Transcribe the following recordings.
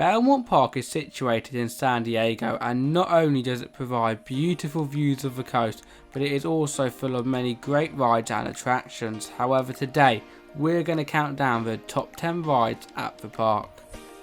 Belmont Park is situated in San Diego, and not only does it provide beautiful views of the coast, but it is also full of many great rides and attractions. However, today we're going to count down the top 10 rides at the park.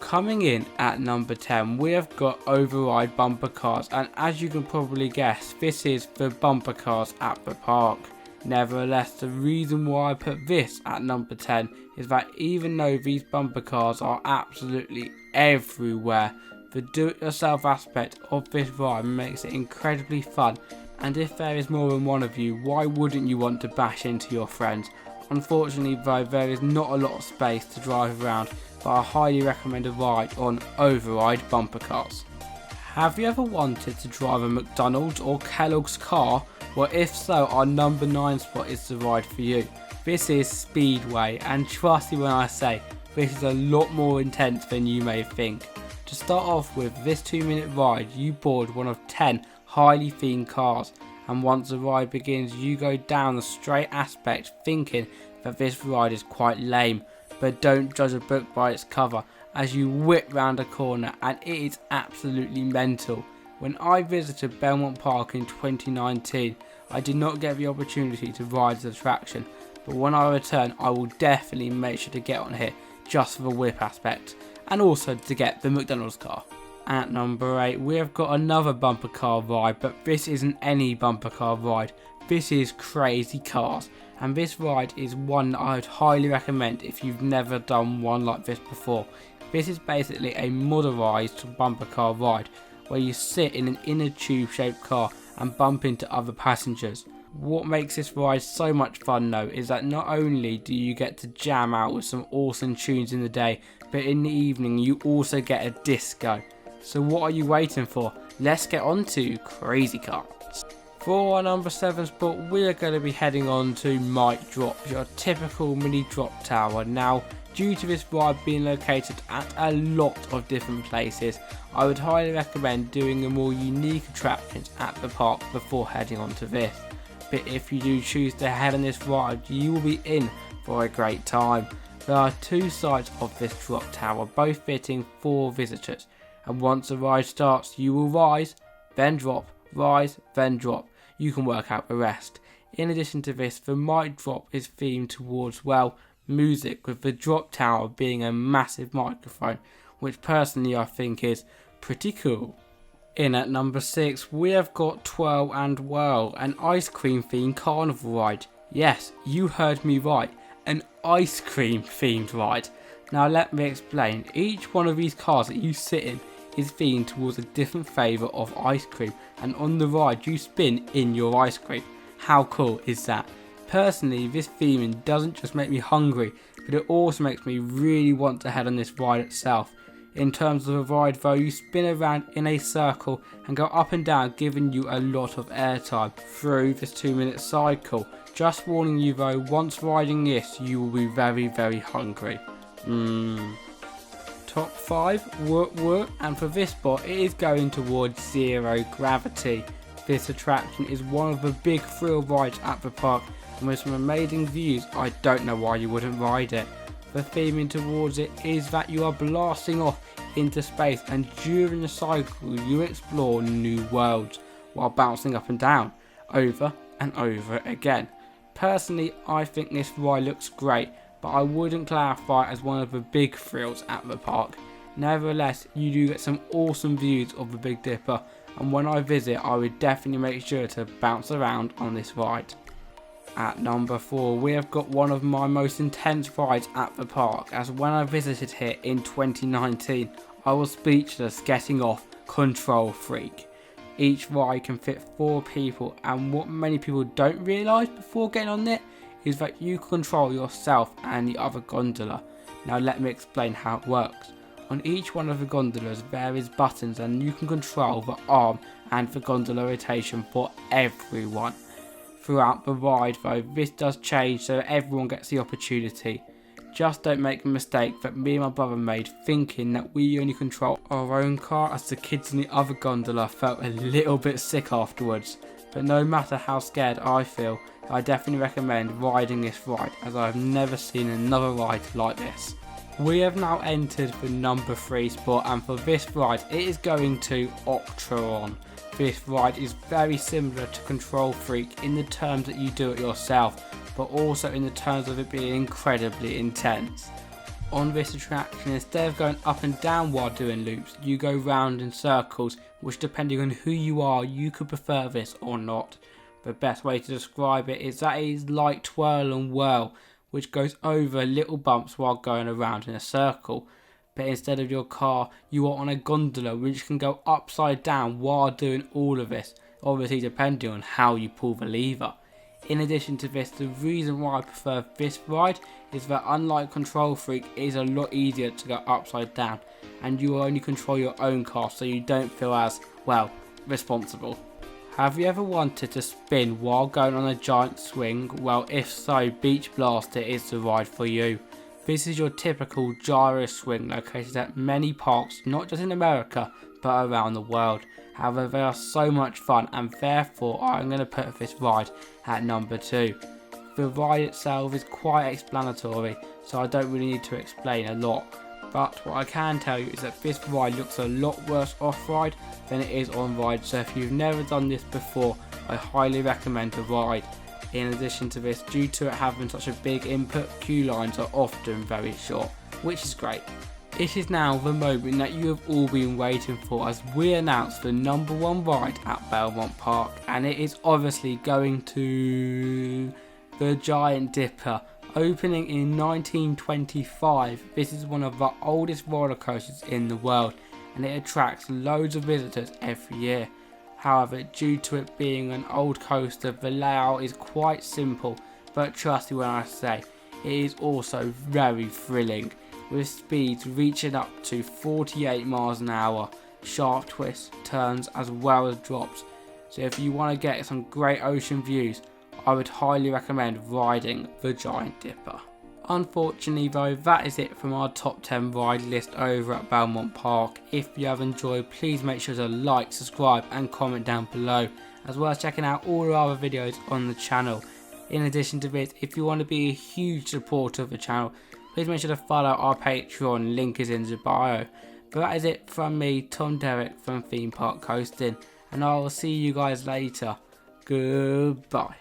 Coming in at number 10, we have got Overdrive bumper cars, and as you can probably guess, this is the bumper cars at the park. Nevertheless, the reason why I put this at number 10 is that even though these bumper cars are absolutely everywhere, the do-it-yourself aspect of this ride makes it incredibly fun, and if there is more than one of you, why wouldn't you want to bash into your friends? Unfortunately though, there is not a lot of space to drive around, but I highly recommend a ride on Overdrive bumper cars. Have you ever wanted to drive a McDonald's or Kellogg's car? Well, if so, our number 9 spot is the ride for you. This is Speedway, and trust me when I say, this is a lot more intense than you may think. To start off with this 2-minute ride, you board one of 10 highly themed cars, and once the ride begins you go down the straight aspect thinking that this ride is quite lame, but don't judge a book by its cover as you whip round a corner and it is absolutely mental. When I visited Belmont Park in 2019, I did not get the opportunity to ride the attraction, but when I return I will definitely make sure to get on here just for the whip aspect, and also to get the McDonald's car. At number 8, we have got another bumper car ride, but this isn't any bumper car ride. This is Krazy Kars, and this ride is one that I would highly recommend if you've never done one like this before. This is basically a motorized bumper car ride where you sit in an inner tube shaped car and bump into other passengers. What makes this ride so much fun though is that not only do you get to jam out with some awesome tunes in the day, but in the evening you also get a disco. So what are you waiting for? Let's get on to Krazy Kars. For our number 7 spot, we are going to be heading on to Mic Drop, your typical mini drop tower. Now, due to this ride being located at a lot of different places, I would highly recommend doing a more unique attractions at the park before heading on to this. But if you do choose to head on this ride, you will be in for a great time. There are 2 sides of this drop tower, both fitting 4 visitors, and once the ride starts you will rise, then drop, rise, then drop. You can work out the rest. In addition to this, the mic drop is themed towards, well, music, with the drop tower being a massive microphone, which personally I think is pretty cool. In at number 6, we have got Twirl and Whirl, an ice cream themed carnival ride. Yes, you heard me right, an ice cream themed ride. Now let me explain. Each one of these cars that you sit in is themed towards a different flavour of ice cream, and on the ride you spin in your ice cream. How cool is that? Personally, this theming doesn't just make me hungry, but it also makes me really want to head on this ride itself. In terms of the ride though, you spin around in a circle and go up and down, giving you a lot of airtime through this 2-minute cycle. Just warning you though, once riding this you will be very hungry. Top 5, Woot Woot, and for this spot it is going towards Zero Gravity. This attraction is one of the big thrill rides at the park, and with some amazing views. I don't know why you wouldn't ride it. The theming towards it is that you are blasting off into space, and during the cycle you explore new worlds while bouncing up and down over and over again. Personally, I think this ride looks great, but I wouldn't classify it as one of the big thrills at the park. Nevertheless, you do get some awesome views of the Big Dipper, and when I visit I would definitely make sure to bounce around on this ride. At number 4, we have got one of my most intense rides at the park, as when I visited here in 2019 I was speechless getting off Control Freak. Each ride can fit 4 people, and what many people don't realise before getting on it is that you control yourself and the other gondola. Now let me explain how it works. On each one of the gondolas there is buttons, and you can control the arm and the gondola rotation for everyone. Throughout the ride though, this does change so everyone gets the opportunity. Just don't make the mistake that me and my brother made, thinking that we only control our own car, as the kids in the other gondola felt a little bit sick afterwards. But no matter how scared I feel, I definitely recommend riding this ride, as I have never seen another ride like this. We have now entered the number 3 spot, and for this ride it is going to Octron. This ride is very similar to Control Freak in the terms that you do it yourself, but also in the terms of it being incredibly intense. On this attraction, instead of going up and down while doing loops, you go round in circles, which depending on who you are, you could prefer this or not. The best way to describe it is that it is like twirl and whirl, which goes over little bumps while going around in a circle. But instead of your car, you are on a gondola which can go upside down while doing all of this, obviously depending on how you pull the lever. In addition to this, the reason why I prefer this ride is that unlike Control Freak, it is a lot easier to go upside down, and you only control your own car, so you don't feel as, well, responsible. Have you ever wanted to spin while going on a giant swing? Well, if so, Beach Blaster is the ride for you. This is your typical gyro swing located at many parks, not just in America, but around the world. However, they are so much fun, and therefore I'm going to put this ride at number 2. The ride itself is quite explanatory, so I don't really need to explain a lot. But what I can tell you is that this ride looks a lot worse off-ride than it is on-ride, so if you've never done this before, I highly recommend the ride. In addition to this, due to it having such a big input, queue lines are often very short, which is great. It is now the moment that you have all been waiting for, as we announce the number 1 ride at Belmont Park, and it is obviously going to the Giant Dipper. Opening in 1925, this is one of the oldest roller coasters in the world, and it attracts loads of visitors every year. However, due to it being an old coaster, the layout is quite simple, but trust me when I say, it is also very thrilling, with speeds reaching up to 48 miles an hour, sharp twists, turns as well as drops. So if you want to get some great ocean views, I would highly recommend riding the Giant Dipper. Unfortunately though, that is it from our top 10 ride list over at Belmont Park. If you have enjoyed, please make sure to like, subscribe and comment down below, as well as checking out all our other videos on the channel. In addition to this, if you want to be a huge supporter of the channel, please make sure to follow our Patreon, link is in the bio. But that is it from me, Tom Derrick from Theme Park Coasting, and I will see you guys later. Goodbye.